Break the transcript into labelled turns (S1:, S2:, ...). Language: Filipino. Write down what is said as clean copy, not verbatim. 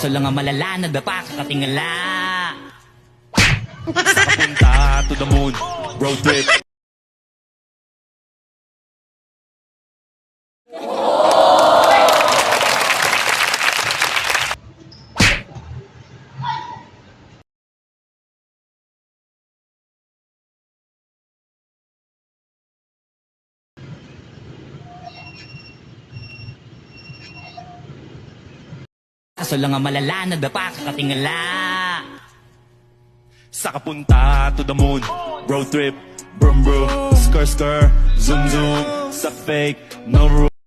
S1: lang ang malala, nagdapa kakatingala.
S2: Sa kapunta to the moon, road trip.
S1: Kaso lang ang malala, nagdapa kakatingala.
S2: Sa kapunta to the moon, road trip. Brum brum, skr skr, zoom zoom. Sa fake, no room.